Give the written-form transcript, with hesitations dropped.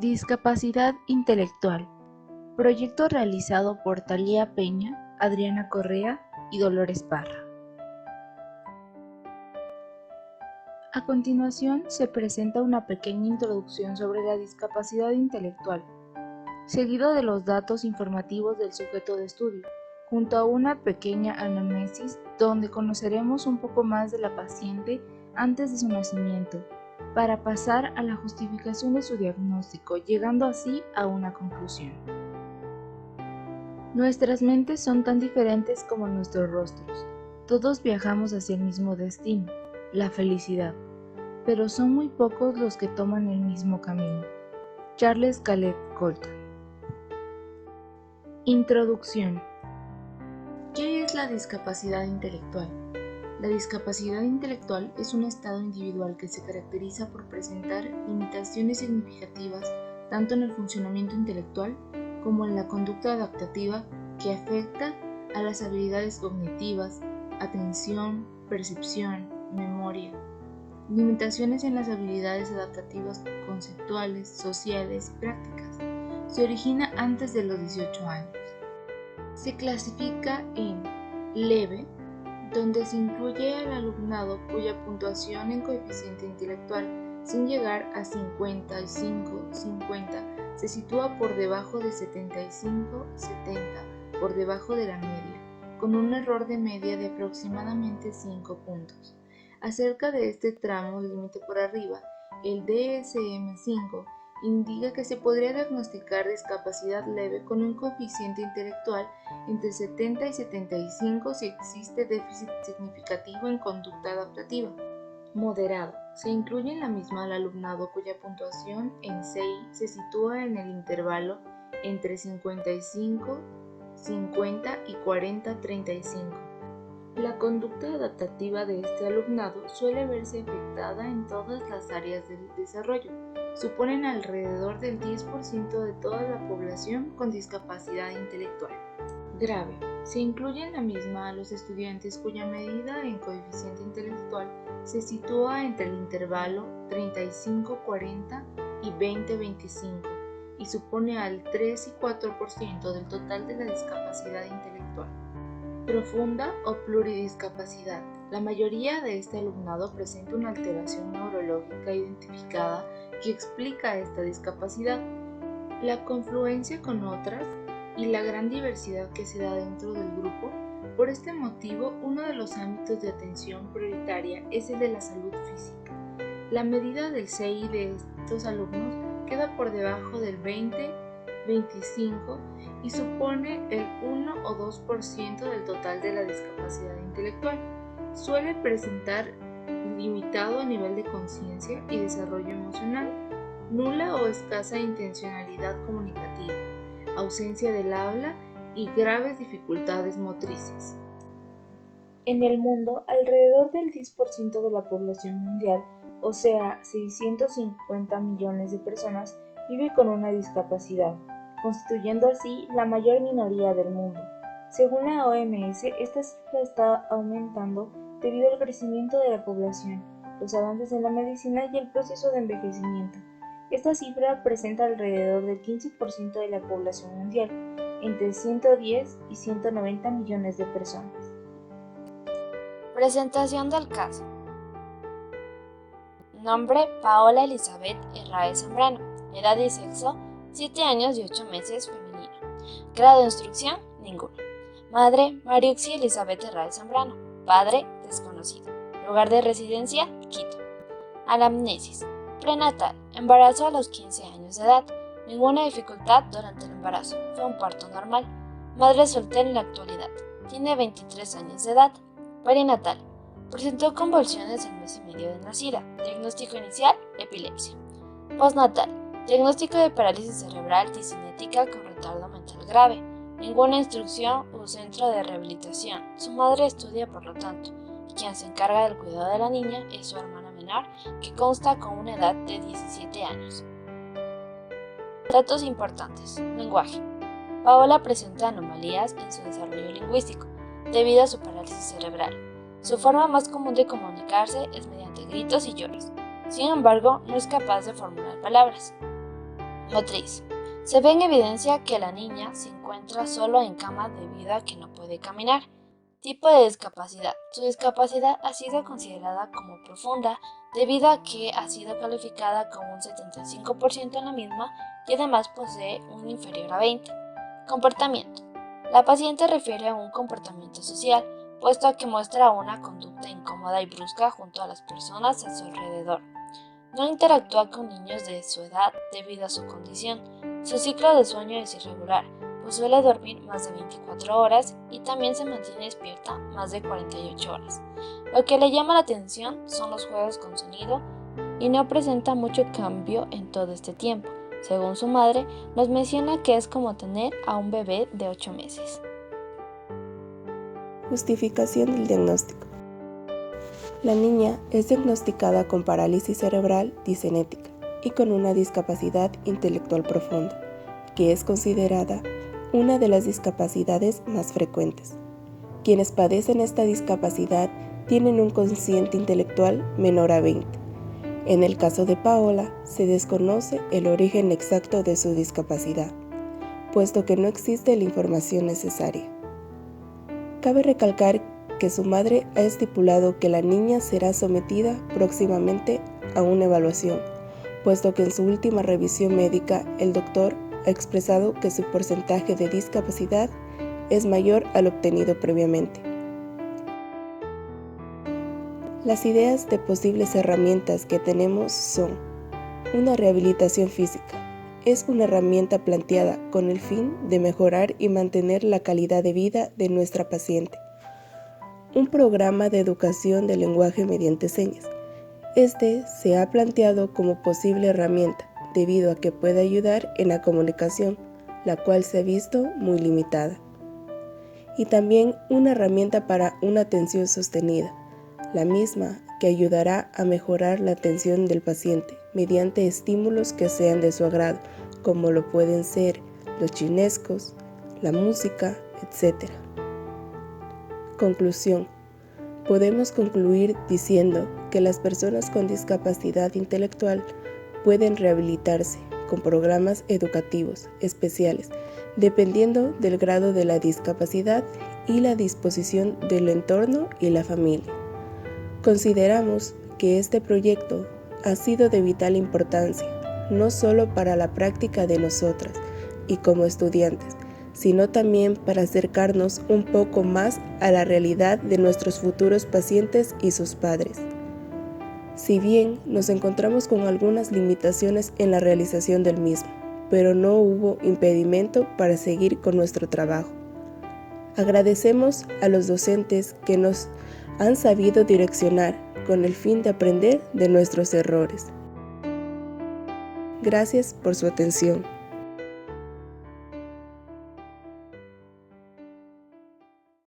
Discapacidad intelectual. Proyecto realizado por Thalía Peña, Adriana Correa y Dolores Parra. A continuación se presenta una pequeña introducción sobre la discapacidad intelectual, seguido de los datos informativos del sujeto de estudio, junto a una pequeña anamnesis donde conoceremos un poco más de la paciente antes de su nacimiento, para pasar a la justificación de su diagnóstico, llegando así a una conclusión. Nuestras mentes son tan diferentes como nuestros rostros. Todos viajamos hacia el mismo destino, la felicidad, pero son muy pocos los que toman el mismo camino. Charles Caleb Colton. Introducción. ¿Qué es la discapacidad intelectual? La discapacidad intelectual es un estado individual que se caracteriza por presentar limitaciones significativas tanto en el funcionamiento intelectual como en la conducta adaptativa que afecta a las habilidades cognitivas, atención, percepción, memoria. Limitaciones en las habilidades adaptativas conceptuales, sociales y prácticas. Se origina antes de los 18 años. Se clasifica en leve, donde se incluye al alumnado cuya puntuación en coeficiente intelectual, sin llegar a 55-50, se sitúa por debajo de 75-70, por debajo de la media, con un error de media de aproximadamente 5 puntos. Acerca de este tramo límite por arriba, el DSM-5 indica que se podría diagnosticar discapacidad leve con un coeficiente intelectual entre 70 y 75 si existe déficit significativo en conducta adaptativa. Moderado. Se incluye en la misma al alumnado cuya puntuación en CI se sitúa en el intervalo entre 55, 50 y 40, 35. La conducta adaptativa de este alumnado suele verse afectada en todas las áreas del desarrollo. Suponen alrededor del 10% de toda la población con discapacidad intelectual. Grave. Se incluye en la misma a los estudiantes cuya medida en coeficiente intelectual se sitúa entre el intervalo 35-40 y 20-25 y supone al 3 y 4% del total de la discapacidad intelectual. Profunda o pluridiscapacidad. La mayoría de este alumnado presenta una alteración neurológica identificada que explica esta discapacidad. La confluencia con otras y la gran diversidad que se da dentro del grupo. Por este motivo, uno de los ámbitos de atención prioritaria es el de la salud física. La medida del CI de estos alumnos queda por debajo del 20-25 y supone el 1 o 2% del total de la discapacidad intelectual. Suele presentar limitado a nivel de conciencia y desarrollo emocional, nula o escasa intencionalidad comunicativa, ausencia del habla y graves dificultades motrices. En el mundo, alrededor del 10% de la población mundial, o sea, 650 millones de personas, vive con una discapacidad, constituyendo así la mayor minoría del mundo. Según la OMS, esta cifra está aumentando debido al crecimiento de la población, los avances en la medicina y el proceso de envejecimiento. Esta cifra presenta alrededor del 15% de la población mundial, entre 110 y 190 millones de personas. Presentación del caso. Nombre: Paola Elizabeth Herráez Zambrano. Edad y sexo: 7 años y 8 meses, femenino. Grado de instrucción: ninguno. Madre: Mariuxi Elizabeth Herráez Zambrano. Padre: desconocido. Lugar de residencia: Quito. Anamnesis. Prenatal. Embarazo a los 15 años de edad. Ninguna dificultad durante el embarazo. Fue un parto normal. Madre soltera en la actualidad. Tiene 23 años de edad. Perinatal. Presentó convulsiones el mes y medio de nacida. Diagnóstico inicial: epilepsia. Postnatal. Diagnóstico de parálisis cerebral discinética con retardo mental grave. Ninguna instrucción u centro de rehabilitación. Su madre estudia, por lo tanto, y quien se encarga del cuidado de la niña es su hermana menor, que consta con una edad de 17 años. Datos importantes. Lenguaje. Paola presenta anomalías en su desarrollo lingüístico, debido a su parálisis cerebral. Su forma más común de comunicarse es mediante gritos y lloros. Sin embargo, no es capaz de formular palabras. Motriz. Se ve en evidencia que la niña se encuentra solo en cama debido a que no puede caminar. Tipo de discapacidad. Su discapacidad ha sido considerada como profunda debido a que ha sido calificada como un 75% en la misma y además posee un inferior a 20. Comportamiento. La paciente refiere a un comportamiento social, puesto a que muestra una conducta incómoda y brusca junto a las personas a su alrededor. No interactúa con niños de su edad debido a su condición. Su ciclo de sueño es irregular, pues suele dormir más de 24 horas y también se mantiene despierta más de 48 horas. Lo que le llama la atención son los juegos con sonido y no presenta mucho cambio en todo este tiempo. Según su madre, nos menciona que es como tener a un bebé de 8 meses. Justificación del diagnóstico. La niña es diagnosticada con parálisis cerebral disenética y con una discapacidad intelectual profunda, que es considerada una de las discapacidades más frecuentes. Quienes padecen esta discapacidad tienen un cociente intelectual menor a 20. En el caso de Paola, se desconoce el origen exacto de su discapacidad, puesto que no existe la información necesaria. Cabe recalcar que su madre ha estipulado que la niña será sometida próximamente a una evaluación, puesto que en su última revisión médica el doctor ha expresado que su porcentaje de discapacidad es mayor al obtenido previamente. Las ideas de posibles herramientas que tenemos son: una rehabilitación física. Es una herramienta planteada con el fin de mejorar y mantener la calidad de vida de nuestra paciente. Un programa de educación del lenguaje mediante señas. Este se ha planteado como posible herramienta debido a que puede ayudar en la comunicación, la cual se ha visto muy limitada. Y también una herramienta para una atención sostenida, la misma que ayudará a mejorar la atención del paciente mediante estímulos que sean de su agrado, como lo pueden ser los chinescos, la música, etc. Conclusión. Podemos concluir diciendo que las personas con discapacidad intelectual pueden rehabilitarse con programas educativos especiales, dependiendo del grado de la discapacidad y la disposición del entorno y la familia. Consideramos que este proyecto ha sido de vital importancia, no solo para la práctica de nosotras y como estudiantes, sino también para acercarnos un poco más a la realidad de nuestros futuros pacientes y sus padres. Si bien nos encontramos con algunas limitaciones en la realización del mismo, pero no hubo impedimento para seguir con nuestro trabajo. Agradecemos a los docentes que nos han sabido direccionar con el fin de aprender de nuestros errores. Gracias por su atención.